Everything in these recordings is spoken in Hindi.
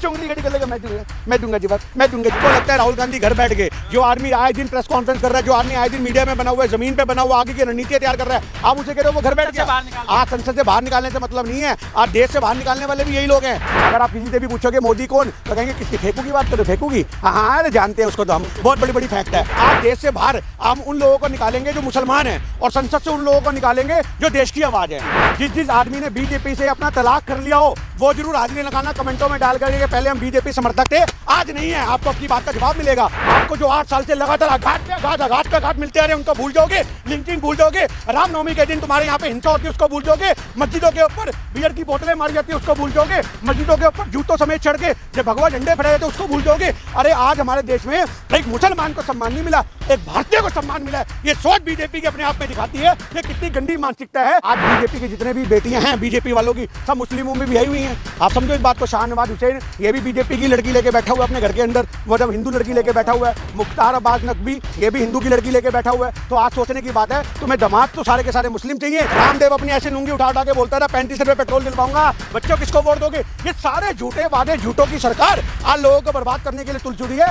से उंगली खड़ी कर लेगा, मैं दूंगा जी, बस मैं दूंगा जी। तो लगता है राहुल गांधी घर बैठ गए, जो आदमी आए दिन प्रेस कॉन्फ्रेंस कर रहा है, जो आदमी आए दिन मीडिया में बना हुआ है, जमीन पे बना हुआ, आगे की रणनीति तैयार कर रहा है, आप उसे कह रहे हो वो घर बैठ गया। आज संसद से बाहर निकालने से मतलब नहीं है, आज देश से बाहर निकालने वाले भी यही लोग हैं। अगर आप किसी से भी पूछोगे मोदी कौन, तो कहेंगे किसकी फेंकू की बात करो, फेंकूगी, हाँ जानते हैं उसको, तो हम बहुत बड़ी फैक्ट है। आज देश से बाहर हम उन लोगों को निकालेंगे जो मुसलमान हैं, और संसद से उन लोगों को निकालेंगे जो देश की आवाज है। जिस आदमी ने बीजेपी से अपना तलाक कर लिया हो, वो जरूर हाजिरी लगाना कमेंटों में डाल करके पहले हम बीजेपी समर्थक थे, आज नहीं है। आपको अपनी बात का जवाब मिलेगा। आपको जो 8 साल से लगातार घाट पे घाट मिलते आ रहे, उनको भूल जाओगे, लिंचिंग भूल जाओगे, रामनवमी के दिन तुम्हारे यहाँ पे हिंसा होती है उसको भूल जाओगे, मस्जिदों के ऊपर बियर की बोतलें मारी जाती है उसको भूल जाओगे, मस्जिदों के ऊपर जूतों समेत चढ़ के जब भगवा झंडे फहराए थे उसको भूल जाओगे। अरे आज हमारे देश में एक मुसलमान को सम्मान नहीं मिला, एक भारतीय को सम्मान मिला है। ये सोच बीजेपी के अपने आप में दिखाती है ये कितनी गंदी मानसिकता है। आज बीजेपी की जितने भी बेटियां हैं बीजेपी वालों की, सब मुस्लिमों में भी आई हुई हैं। आप समझो इस बात को। शाहनवाज हुसैन ये भी बीजेपी की लड़की लेके बैठा हुआ है अपने घर के अंदर, वो जब हिंदू लड़की लेके बैठा हुआ है। मुख्तार अब्बास नकवी ये भी हिंदू की लड़की लेके बैठा हुआ है। तो आज सोचने की बात है, तुम्हें दामाद तो सारे के सारे मुस्लिम चाहिए। रामदेव अपनी ऐसे लुंगी उठा के बोलता है 35 रुपए पेट्रोल दिलवाऊंगा, बच्चों किसको वोट दोगे। ये सारे झूठे वादे, झूठों की सरकार आज लोगों को बर्बाद करने के लिए तुल चुकी है।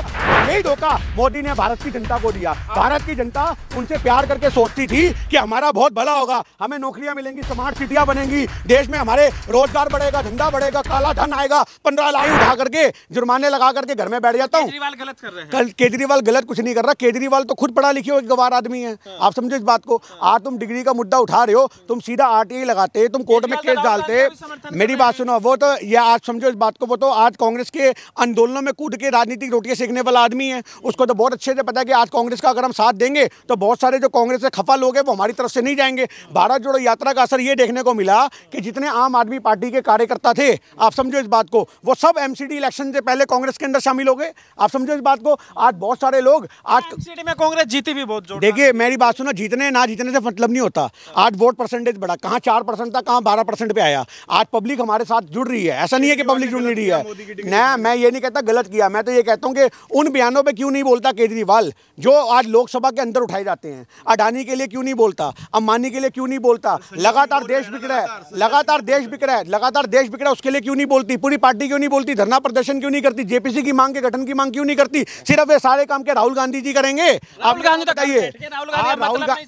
यही धोखा मोदी ने भारत की जनता को दिया। भारत की जनता उनसे प्यार करके सोचती थी कि हमारा बहुत भला होगा, हमें नौकरियां मिलेंगी, स्मार्ट सिटियां बनेंगी, देश में हमारे रोजगार बढ़ेगा, धंधा बढ़ेगा, काला धन आएगा। 15 लाख उठा करके जुर्माने लगा करके घर में बैठ जाता हूँ। केजरीवाल गलत कर रहे हैं। केजरीवाल गलत कुछ नहीं कर रहा। केजरीवाल तो खुद पढ़ा लिखे एक गवार आदमी है। आप समझो इस बात को। आज तुम डिग्री का मुद्दा उठा रहे हो, तुम सीधा RTI लगाते, तुम कोर्ट में केस डालते। मेरी बात सुनो, वो तो ये आज समझो इस बात को, वो तो आज कांग्रेस के आंदोलनों में कूद के राजनीतिक रोटियां सेकने वाला आदमी है। उसको तो बहुत अच्छे से पता है कि आज कांग्रेस का अगर हम साथ देंगे तो बहुत सारे जो कांग्रेस से खफा लोग हैं वो हमारी तरफ से नहीं जाएंगे। भारत जोड़ो यात्रा का असर ये देखने को मिला कि जितने आम आदमी पार्टी के कार्यकर्ता थे, आप समझो इस बात को, वो सब MCD इलेक्शन से पहले कांग्रेस के अंदर शामिल हो गए। आप समझो इस बात को। आज बहुत सारे लोग आज MCD में कांग्रेस जीती भी बहुत जोर। देखिए मेरी बात सुनो, जीतने ना जीतने से मतलब नहीं होता। आज वोट परसेंटेज बढ़ा, कहाँ 4% था, कहाँ 12% पे आया। आज पब्लिक हमारे साथ जुड़ रही है। ऐसा नहीं है कि पब्लिक जुड़ नहीं रही है ना। मैं ये नहीं कहता गलत किया, मैं तो ये कहता हूँ कि उन बयानों पे क्यों नहीं बोलता केजरीवाल जो आज लोकसभा के अंदर उठाए जाते हैं। अडानी के लिए क्यों नहीं बोलता, अंबानी के लिए क्यों नहीं बोलता। लगातार देश बिक रहा है, लगातार देश बिक रहा है, लगातार देश बिक रहा है, उसके लिए क्यों नहीं बोलती। पूरी पार्टी क्यों नहीं बोलती, धरना प्रदर्शन क्यों नहीं करती, JPC की मांग के गठन की मांग क्यों नहीं करती। सिर्फ ये सारे काम के राहुल गांधी जी करेंगे। आप बताइए,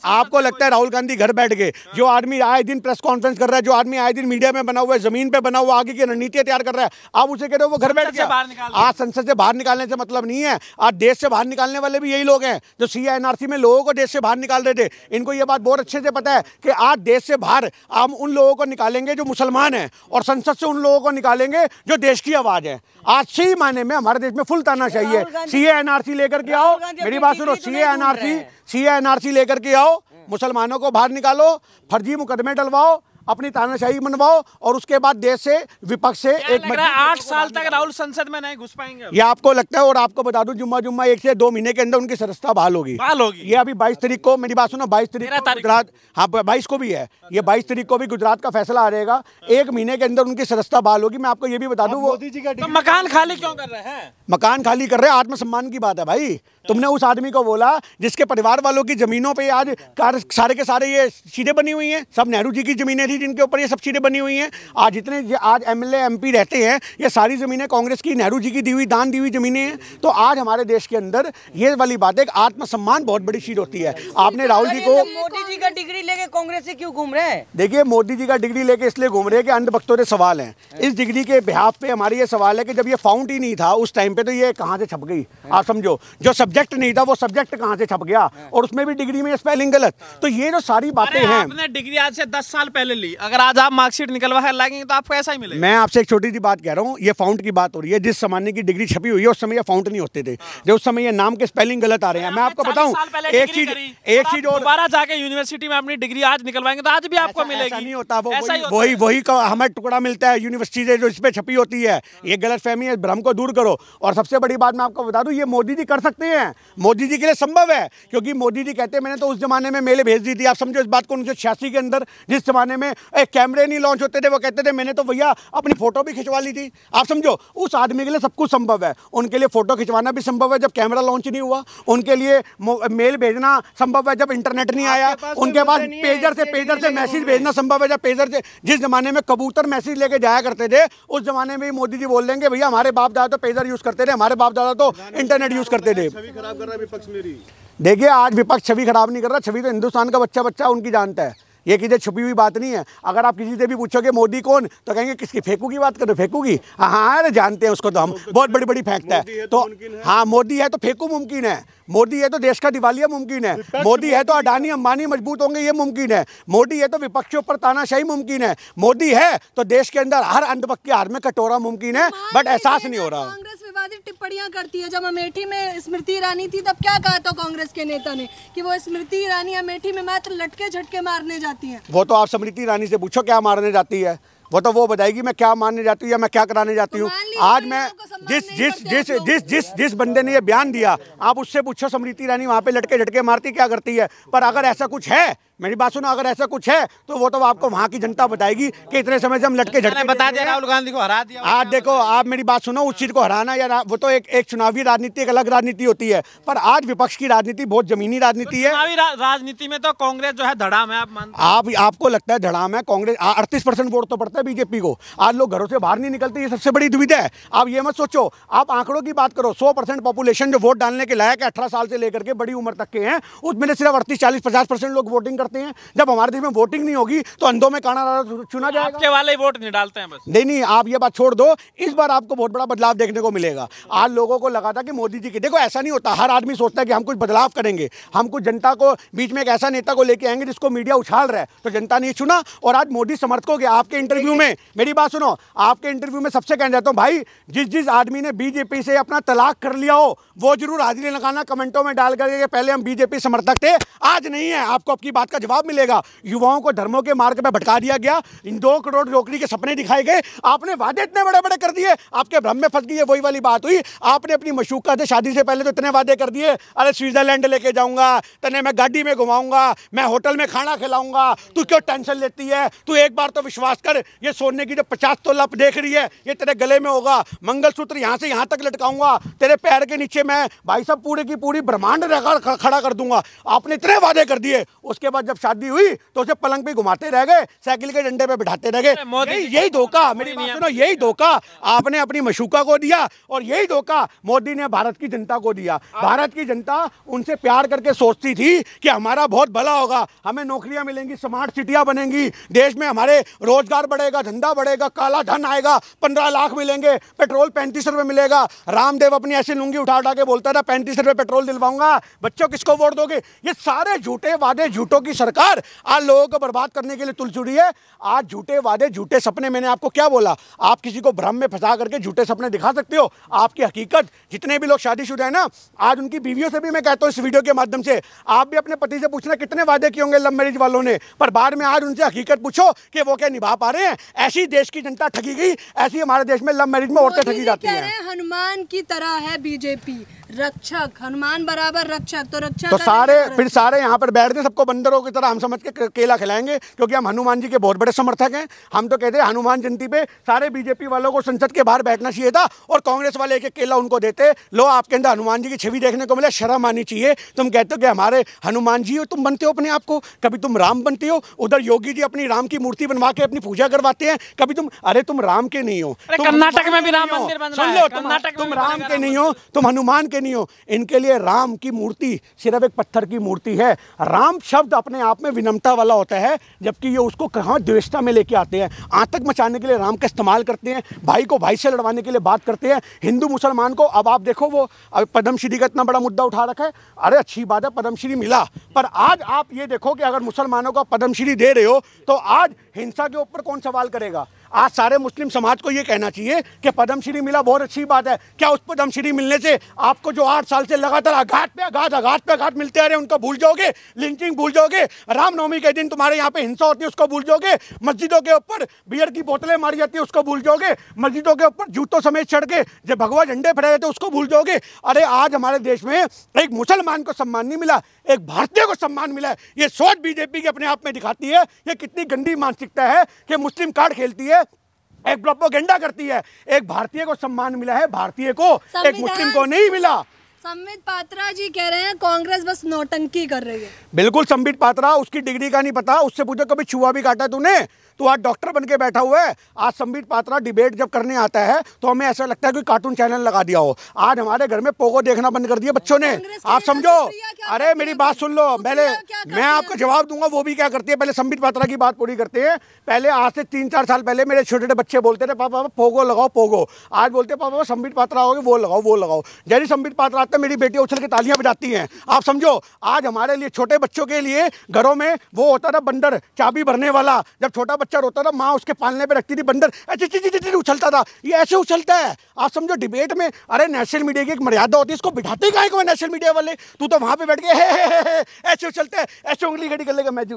आपको लगता है राहुल गांधी घर बैठ गए, जो आदमी आए दिन प्रेस कॉन्फ्रेंस कर रहा है, जो आदमी आए दिन मीडिया में बना हुआ है, जमीन पे बना हुआ, आगे की रणनीति तैयार कर रहा है, आप उसे कह रहे हो वो घर बैठ गया। आज संसद से बाहर निकालने से मतलब नहीं है, आज देश से बाहर निकालने वाले भी यही लोग हैं जो CA-NRC में लोगों को देश से बाहर निकाल रहे थे। इनको ये बात बहुत अच्छे से पता है कि आज देश से बाहर हम उन लोगों को निकालेंगे जो मुसलमान हैं, और संसद से उन लोगों को निकालेंगे जो देश की आवाज है। आज सही मायने में हमारे देश में फुल तानाशाही है। CA-NRC लेकर के आओ, मेरी बात सुनो, CA-NRC लेकर के आओ, मुसलमानों को बाहर निकालो, फर्जी मुकदमे डलवाओ, अपनी तानाशाही मनवाओ, और उसके बाद देश से विपक्ष से एक 8 साल तक राहुल संसद में नहीं घुस पाएंगे। ये आपको लगता है। और आपको बता दूं, जुम्मा 1 से 2 महीने के अंदर उनकी सदस्यता बहाल होगी। ये अभी 22 तारीख को, मेरी बात सुनो, 22 तारीख को गुजरात, हाँ 22 को भी है, ये 22 तारीख को भी गुजरात का फैसला आ जाएगा। 1 महीने के अंदर उनकी सदस्यता बहाल होगी। मैं आपको ये भी बता दूं, वो मोदी जी का मकान खाली क्यों कर रहे हैं। मकान खाली कर रहे हैं, आत्मसम्मान की बात है भाई। तुमने उस आदमी को बोला जिसके परिवार वालों की जमीनों पे आज सारे के सारे ये सीटें बनी हुई हैं, सब नेहरू जी की जमीनें थी जिनके ऊपर ये सब सीटें बनी हुई हैं। आज जितने आज MLA MP रहते हैं, ये सारी जमीनें कांग्रेस की, नेहरू जी की दी हुई, दान दी हुई जमीनें हैं। तो आज हमारे देश के अंदर ये वाली बात है, आत्मसम्मान बहुत बड़ी चीज होती है। आपने राहुल जी को, मोदी जी का डिग्री लेके कांग्रेस से क्यों घूम रहे हैं। देखिए मोदी जी का डिग्री लेके इसलिए घूम रहे हैं कि अंधभक्तों के सवाल हैं। इस डिग्री के बिहाफ पे हमारी ये सवाल है कि जब ये फाउंड ही नहीं था उस टाइम पे, तो ये कहाँ से छप गई। आप समझो, जो सब्जेक्ट नहीं था वो सब्जेक्ट कहां से छप गया, और उसमें भी डिग्री में स्पेलिंग गलत। तो ये जो सारी बातें हैं, आपने डिग्री आज से 10 साल पहले ली, अगर आज आप मार्कशीट निकलवा कर लाएंगे तो आपको ऐसा ही मिलेगा। मैं आपसे एक छोटी सी बात कह रहा हूँ, ये फाउंड की बात हो रही है। जिस जमाने की डिग्री छपी हुई है उस समय ये फाउंड नहीं होते थे, जो उस समय ये नाम के स्पेलिंग गलत आ रहे हैं। मैं आपको बताऊं एक चीज और, दोबारा जाके यूनिवर्सिटी में अपनी डिग्री आज निकलवाएंगे तो आज भी आपको मिलेगी। नहीं होता, वही हमें टुकड़ा मिलता है यूनिवर्सिटी से जो इस पे छपी होती है। ये गलतफहमी है, भ्रम को दूर करो। और सबसे बड़ी बात मैं आपको बता दूं, ये मोदी जी कर सकते हैं, मोदी जी के लिए संभव है, क्योंकि मोदी जी कहते हैं मैंने तो उस जमाने में मेले भेज दी थी। आप समझो इस बात को, 1986 के अंदर जिस जमाने में एक कैमरे नहीं लॉन्च होते थे, वो कहते थे मैंने तो भैया अपनी फोटो भी खिंचवा ली थी। आप समझो, उस आदमी के लिए सब कुछ संभव है। उनके लिए फोटो खिंचवाना भी संभव है जब कैमरा लॉन्च नहीं हुआ, उनके लिए मेल भेजना संभव है जब इंटरनेट नहीं आया, उनके पास पेजर से मैसेज भेजना संभव है जब पेजर से, जिस जमाने में कबूतर मैसेज लेके जाया करते थे उस जमाने में मोदी जी बोल देंगे भैया हमारे बाप दादा तो पेजर यूज करते थे, हमारे बाप दादा तो इंटरनेट यूज करते थे। छवि खराब कर रहा है विपक्ष मेरी। देखिए आज विपक्ष छवि खराब नहीं कर रहा, छवि तो हिंदुस्तान का बच्चा बच्चा उनकी जानता है, ये किसी छुपी हुई बात नहीं है। अगर आप किसी से भी पूछोगे मोदी कौन, तो कहेंगे किसकी, फेंकू की बात करो, फेंकू की, हाँ अरे जानते हैं उसको, तो हम बहुत बड़ी बड़ी फेंकता है तो हाँ मोदी है तो फेंकू मुमकिन है, मोदी है तो देश का दिवालिया मुमकिन है, मोदी है तो अडानी अंबानी मजबूत होंगे ये मुमकिन है, मोदी है तो विपक्षियों पर तानाशाही मुमकिन है, मोदी है तो देश के अंदर हर अंधभक्त के हार में कटोरा मुमकिन है, बट एहसास नहीं हो रहा। कांग्रेस विवादित टिप्पणियां करती है। जब अमेठी में स्मृति ईरानी थी तब क्या कहा था कांग्रेस के नेता ने कि वो स्मृति ईरानी अमेठी में मात्र लटके झटके मारने जाती है। वो तो आप स्मृति ईरानी से पूछो क्या मारने जाती है, वो तो वो बताएगी मैं क्या मारने जाती हूँ या मैं क्या कराने जाती हूँ। आज मैं जिस बंदे ने ये बयान दिया आप उससे पूछो स्मृति ईरानी वहाँ पे लटके झटके मारती क्या करती है। पर अगर ऐसा कुछ है, मेरी बात सुनो, अगर ऐसा कुछ है तो वो तो आपको वहाँ की जनता बताएगी कि इतने समय से हम लटके झटके बता दिया राहुल गांधी को हरा दिया। आज देखो आप मेरी बात सुनो, उस चीज को हराना या वो तो एक चुनावी राजनीति, एक अलग राजनीति होती है, पर आज विपक्ष की राजनीति बहुत जमीनी राजनीति है। चुनावी राजनीति में तो कांग्रेस जो है धड़ाम है, आप मानते हैं? आपको लगता है धड़ाम है? कांग्रेस 38% वोट तो पड़ता है बीजेपी को। आज लोग घरों से बाहर नहीं निकलते, ये सबसे बड़ी दुविधा है। आप ये मत सोचो, आप आंकड़ों की बात करो, 100% पॉपुलेशन जो वोट डालने के लायक है 18 साल से लेकर के बड़ी उम्र तक के हैं, उसमें सिर्फ 38, 40, 50% लोग वोटिंग करते हैं। जब हमारे देश में वोटिंग नहीं होगी तो अंधों में काना चुना जाएगा। आपके वाले ही वोट नहीं डालते हैं बस। नहीं, आप ये बात छोड़ दो, इस बार आपको बहुत बड़ा बदलाव देखने को मिलेगा। आज लोगों को लगा था कि मोदी जी की, देखो ऐसा नहीं होता, हर आदमी सोचता है कि हम कुछ बदलाव करेंगे, हम कुछ जनता को बीच में एक ऐसा नेता को लेके आएंगे जिसको मीडिया उछाल रहा है, तो जनता ने चुना। और आज मोदी समर्थकों के आपके इंटरव्यू में, मेरी बात सुनो, आपके इंटरव्यू में सबसे कहना चाहता हूँ भाई, जिस आदमी ने बीजेपी से अपना तलाक कर लिया हो वो जरूर हाजिरी लगाना कमेंटों में डाल करके पहले हम बीजेपी समर्थक थे, आज नहीं है। आपको आपकी बात का जवाब मिलेगा। युवाओं को धर्मों के मार्ग पे भटका दिया गया, इन 2 करोड़ नौकरी के सपने दिखाए गए, आपने वादे इतने बड़े बड़े कर दिए, आपके भ्रम में फंस गई है। वही वाली बात हुई, आपने अपनी मशूका से शादी से पहले तो इतने वादे कर दिए, अरे स्विट्जरलैंड लेके जाऊंगा, तने मैं गाड़ी में घुमाऊंगा, मैं होटल में खाना खिलाऊंगा, तू क्यों टेंशन लेती है, तू एक बार तो विश्वास कर, ये सोने की जो 50 तोला देख रही है ये तेरे गले में होगा, मंगलसूत्र यहाँ से यहाँ तक लटकाऊंगा, तेरे पैर के नीचे मैं भाई साहब पूरी की पूरी ब्रह्मांड खड़ा कर दूंगा। आपने इतने वादे कर दिए, उसके बाद जब शादी हुई तो उसे पलंग पे घुमाते रह गए, साइकिल के डंडे पे बिठाते रह गए। यही धोखा, मेरी बात सुनो, यही धोखा आपने अपनी मशूका को दिया और यही धोखा मोदी ने भारत की जनता को दिया। भारत की जनता उनसे प्यार करके सोचती थी कि हमारा बहुत भला होगा, हमें नौकरियां मिलेंगी, स्मार्ट सिटियां बनेंगी, देश में हमारे रोजगार बढ़ेगा, धंधा बढ़ेगा, काला धन आएगा, 15 लाख मिलेंगे, पेट्रोल 35 रुपए मिलेगा। रामदेव अपनी ऐसी लुंगी उठा उठा के बोलता था 35 रुपए पेट्रोल दिलवाऊंगा। बच्चों किसको वोट दोगे? ये सारे झूठे वादे, झूठों की सरकार आज लोगों को बर्बाद करने के लिए तुल जुड़ी है। आज झूठे वादे, झूठे सपने, मैंने आपको क्या बोला, आप किसी को भ्रम में फंसा करके झूठे सपने दिखा सकते हो, आपकी हकीकत, जितने भी लोग शादीशुदा है ना, आज उनकी बीवियों से भी मैं कहता हूं इस वीडियो के माध्यम से, आप भी अपने पति से पूछना कितने वादे किए होंगे लव मैरिज वालों ने, पर बाद में आज उनसे हकीकत पूछो कि वो क्या निभा पा रहे हैं। ऐसी देश की जनता ठगी गई, ऐसी हमारे देश में लव मैरिज में औरतें ठगी जाती हैं। हनुमान की तरह है बीजेपी, रक्षक, हनुमान बराबर रक्षक, तो रक्षा तो सारे यहाँ पर बैठते, सबको बंदरों की तरह हम समझ के केला खिलाएंगे, क्योंकि हम हनुमान जी के बहुत बड़े समर्थक हैं। हम तो कहते हैं हनुमान जयंती पे सारे बीजेपी वालों को संसद के बाहर बैठना चाहिए था और कांग्रेस वाले एक केला उनको देते, लो आपके अंदर हनुमान जी की छवि देखने को मिले, शर्म आनी चाहिए। तुम कहते हो कि हमारे हनुमान जी हो, तुम बनते हो अपने आप को, कभी तुम राम बनते हो, उधर योगी जी अपनी राम की मूर्ति बनवा के अपनी पूजा करवाते हैं, कभी तुम, अरे तुम राम के नहीं हो, कर्नाटक में भी राम मंदिर बन रहा है, तुम राम के नहीं हो, तुम हनुमान के नहीं हो। इनके लिए राम की मूर्ति सिर्फ एक पत्थर की मूर्ति है। राम शब्द अपने आप में विनम्रता वाला होता है, जबकि ये उसको कहाँ द्वेषता में लेके आते हैं, आतंक मचाने के लिए राम का इस्तेमाल करते हैं, भाई को भाई से लड़वाने के लिए बात करते हैं, हिंदू मुसलमान को। अब आप देखो वो पद्मश्री का इतना बड़ा मुद्दा उठा रखा है, अरे अच्छी बात है पद्मश्री मिला, पर आज आप ये देखो कि अगर मुसलमानों को पद्मश्री दे रहे हो तो आज हिंसा के ऊपर कौन सवाल करेगा? आज सारे मुस्लिम समाज को ये कहना चाहिए कि पद्मश्री मिला, बहुत अच्छी बात है। क्या उस पद्मश्री मिलने से आपको जो 8 साल से लगातार आघात पे आघात मिलते आ रहे हैं उनको भूल जाओगे? लिंचिंग भूल जाओगे? रामनवमी के दिन तुम्हारे यहाँ पे हिंसा होती है उसको भूल जाओगे? मस्जिदों के ऊपर बियर की बोतलें मारी जाती है उसको भूल जाओगे? मस्जिदों के ऊपर जूतों समेत चढ़ के जब भगवा झंडे फहराए जाते उसको भूल जाओगे? अरे आज हमारे देश में एक मुसलमान को सम्मान नहीं मिला, एक भारतीय को सम्मान मिला है। ये सोच बीजेपी की अपने आप में दिखाती है ये कितनी गंदी मानसिकता है कि मुस्लिम कार्ड खेलती है, एक प्रोपेगेंडा करती है। एक भारतीय को सम्मान मिला है, भारतीय को, एक मुस्लिम को नहीं मिला। संबित पात्रा जी कह रहे हैं कांग्रेस बस नौटंकी कर रही है। बिल्कुल, संबित पात्रा, उसकी डिग्री का नहीं पता, उससे पूछो कभी छुआ भी काटा तूने? तो आज डॉक्टर बन के बैठा हुआ है। आज संबित पात्रा डिबेट जब करने आता है तो हमें ऐसा लगता है कि कार्टून चैनल लगा दिया हो। आज हमारे घर में पोगो देखना बंद कर दिया बच्चों ने, आप समझो। अरे मेरी बात सुन लो, पहले मैं आपको जवाब दूंगा वो भी क्या करती है। पहले संबित पात्रा की बात पूरी करते हैं। पहले आज से 3-4 साल पहले मेरे छोटे छोटे बच्चे बोलते थे पापा पोगो लगाओ पोगो। आज बोलते पापा संबित पात्रा आओगे वो लगाओ वो लगाओ। जैसे संबित पात्रा आता है मेरी बेटी उछल के तालियां बजाती हैं, आप समझो। आज हमारे लिए छोटे बच्चों के लिए घरों में वो होता था बंदर चाबी भरने वाला। जब छोटा बच्चा रोता था माँ उसके पालने पे रखती थी बंदर, ऐसे उछलता था। ये ऐसे उछलता है, आप समझो। डिबेट में अरे नेशनल मीडिया की एक मर्यादा होती है, इसको बिठाते काहे को नेशनल मीडिया वाले? तू तो वहां पे बैठ के ऐसे उछलता है, ऐसे उंगली खड़ी कर लेगा, मैं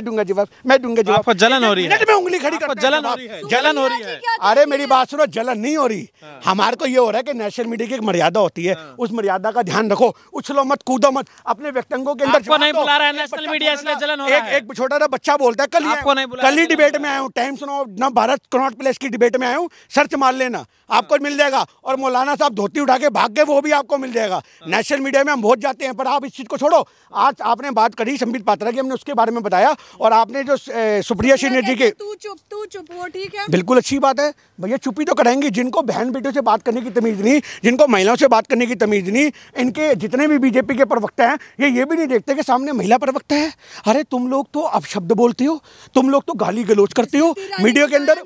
दूंगा जवाब, मैं दूंगा जवाब। आपको जलन हो रही है? में उंगली खड़ी करता है, जलन हो रही है, जलन हो रही है। अरे मेरी बात सुनो, जलन नहीं हो रही। हमारे को ये हो रहा है कि नेशनल मीडिया की एक मर्यादा होती है, उस मर्यादा का ध्यान रखो। उछलो मत, कूदो मत, अपने व्यक्तित्वों के अंदर आपको नहीं बुला रहा है नेशनल मीडिया, इसलिए जलन हो रहा है। एक छोटा सा बच्चा बोलता है कल ही डिबेट में आया हूँ, times of Bharat Connaught place की डिबेट में आया हूँ, सर्च मार लेना आपको मिल जाएगा। और मौलाना साहब धोती उठा के भाग गए, वो भी आपको मिल जाएगा। नेशनल मीडिया में हम बहुत जाते हैं, पर आप इस चीज को छोड़ो। आज आपने बात करी संबित पात्रा की, हमने उसके बारे में बताया। और आपने जो सुप्रिया श्रीनेत जी के, तू चुप वो ठीक है, बिल्कुल अच्छी बात है भैया, चुप ही तो कराएंगे। जिनको बहन बेटियों से बात करने की तमीज नहीं, जिनको महिलाओं से बात करने की तमीज नहीं, इनके जितने भी बीजेपी के प्रवक्ता हैं ये भी नहीं देखते कि सामने महिला प्रवक्ता है। अरे तुम लोग तो अपशब्द बोलते हो, तुम लोग तो गाली गलौज करते हो मीडिया के अंदर।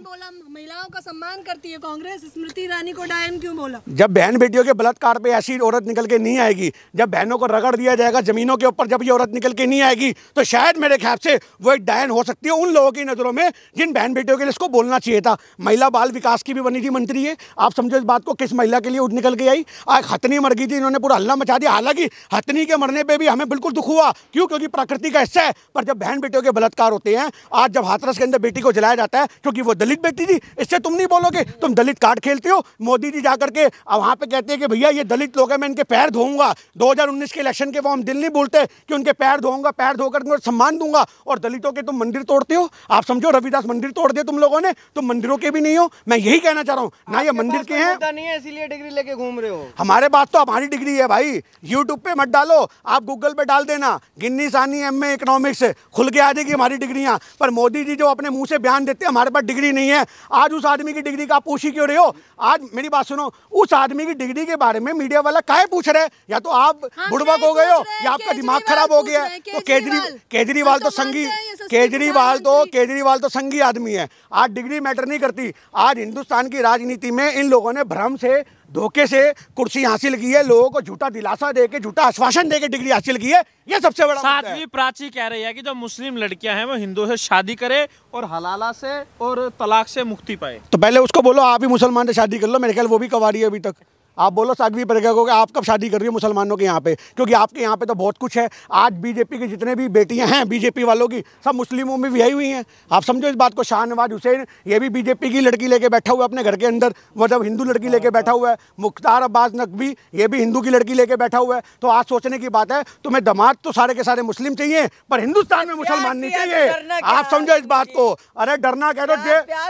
महिलाओं का सम्मान करती है कांग्रेस, स्मृति ईरानी को डायन क्यों बोला? जब बहन बेटियों के बलात्कार पे ऐसी औरत निकल के नहीं आएगी, जब बहनों को रगड़ दिया जाएगा जमीनों के ऊपर, जब ये औरत निकल के नहीं आएगी, तो शायद मेरे ख्याल से वो एक डायन हो सकती है उन लोगों की नजरों में जिन बहन बेटियों के लिए इसको बोलना चाहिए था। महिला बाल विकास की भी बनी थी मंत्री है, आप समझो इस बात को। किस महिला के लिए उठ निकल के आई? आज हथनी मर गई थी, इन्होंने पूरा हल्ला मचा दिया। हालांकि हथनी के मरने पर भी हमें बिल्कुल दुख हुआ, क्यों? क्योंकि प्रकृति का हिस्सा है। पर जब बहन बेटियों के बलात्कार होते हैं, आज जब हाथरस के अंदर बेटी को जलाया जाता है क्योंकि वो दलित बेटी थी, इससे तुम नहीं बोलोगे तुम दलित कार्ड खेलते हो। मोदी जी जाकर के वहां पे कहते हैं कि भैया ये दलित लोग हैं, मैं इनके पैर धोऊंगा। 2019 के इलेक्शन के वो हम दिल नहीं बोलते कि उनके पैर धोऊंगा, पैर धोकर उनको सम्मान दूंगा। और दलितों के तुम मंदिर तोड़ते हो, आप समझो। रविदास मंदिर तोड़ दिए तुम लोगों ने, तुम मंदिरों के भी नहीं हो। मैं यही कहना चाह रहा हूँ ना, ये मंदिर के हैं नहीं है इसीलिए डिग्री लेके घूम रहे हो। हमारे पास तो हमारी डिग्री है भाई। यूट्यूब पे मत डालो, आप गूगल पे डाल देना, गिन्नी सानी MA इकोनॉमिक्स, खुल के आ जाएगी हमारी डिग्रियां। पर मोदी जी जो अपने मुंह से बयान देते हैं हमारे पास डिग्री नहीं है। आज उस आदमी की डिग्री का आप पूछ ही क्यों रहे हो? आज मेरी बात सुनो, उस आदमी की डिग्री के बारे में मीडिया वाला काहे पूछ रहे हैं? या तो आप बुड़बक हो गए हो या आपका दिमाग खराब हो गया है। तो केजरीवाल तो संगी, केजरीवाल तो संगी आदमी है। आज डिग्री मैटर नहीं करती। आज हिंदुस्तान की राजनीति में इन लोगों ने भ्रम से, धोखे से कुर्सी हासिल की है, लोगों को झूठा दिलासा देके, झूठा आश्वासन देके डिग्री हासिल की है। ये सबसे बड़ा साध्वी प्राची कह रही है कि जो मुस्लिम लड़कियां हैं वो हिंदुओं से शादी करे और हलाला से और तलाक से मुक्ति पाए। तो पहले उसको बोलो आप ही मुसलमान से शादी कर लो, मेरे ख्याल वो भी कवारी है अभी तक। आप बोलो साध्वी प्रज्ञा को कि आप कब शादी कर रही हो मुसलमानों के यहाँ पे, क्योंकि आपके यहाँ पे तो बहुत कुछ है। आज बीजेपी की जितने भी बेटियां हैं बीजेपी वालों की, सब मुस्लिमों में भी आई हुई हैं। आप समझो इस बात को। शाहनवाज हुसैन ये भी बीजेपी की लड़की लेके बैठा हुआ है अपने घर के अंदर, वो जब हिंदू लड़की लेके बैठा हुआ है। मुख्तार अब्बास नकवी ये भी हिंदू की लड़की लेके बैठा हुआ है। तो आज सोचने की बात है, तुम्हें दामाद तो सारे के सारे मुस्लिम चाहिए, पर हिंदुस्तान में मुसलमान नहीं चाहिए। आप समझो इस बात को। अरे डरना कह दो,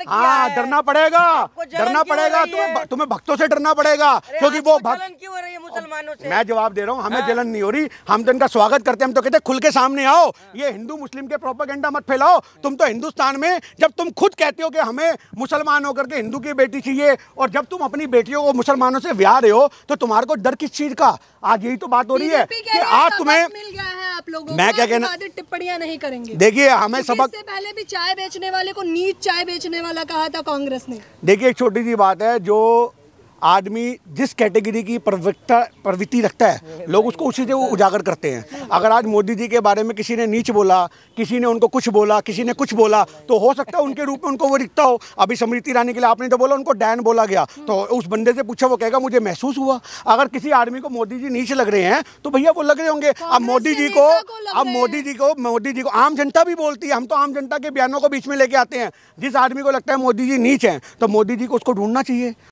हाँ डरना पड़ेगा, डरना पड़ेगा, तुम्हें भक्तों से डरना पड़ेगा, क्योंकि वो भक्त क्यों हो रही है मुसलमानों से? मैं जवाब दे रहा हूँ, हमें जलन नहीं हो रही, हम तो इनका स्वागत करते हैं। हम तो कहते हैं खुल के सामने आओ, ये हिंदू मुस्लिम के प्रोपेगेंडा मत फैलाओ। तुम तो हिंदुस्तान में, जब तुम खुद कहते हो कि हमें मुसलमान होकर के हिंदू की बेटी चाहिए, और जब तुम अपनी बेटियों को मुसलमानों से ब्याह रहे हो, तो तुम्हारे को डर किस चीज का? आज यही तो बात हो रही है कि आज तुम्हें मिल गया है आप लोगों को। मैं क्या कहना, टिप्पणियां नहीं करेंगे। देखिए हमें सबक, इससे पहले भी चाय बेचने वाले को नीच चाय बेचने वाला कहा था कांग्रेस ने। देखिए एक छोटी सी बात है, जो आदमी जिस कैटेगरी की प्रवृत्ति रखता है लोग उसको उसी से वो उजागर करते हैं। अगर आज मोदी जी के बारे में किसी ने नीच बोला, किसी ने उनको कुछ बोला, किसी ने कुछ बोला, तो हो सकता है उनके रूप में उनको वो दिखता हो। अभी स्मृति ईरानी के लिए आपने तो बोला उनको डैन बोला गया, तो उस बंदे से पूछा, वो कहेगा मुझे महसूस हुआ। अगर किसी आदमी को मोदी जी नीच लग रहे हैं तो भैया वो लग रहे होंगे। अब मोदी जी को आम जनता भी बोलती है, हम तो आम जनता के बयानों को बीच में लेके आते हैं। जिस आदमी को लगता है मोदी जी नीच हैं, तो मोदी जी को उसको ढूंढना चाहिए,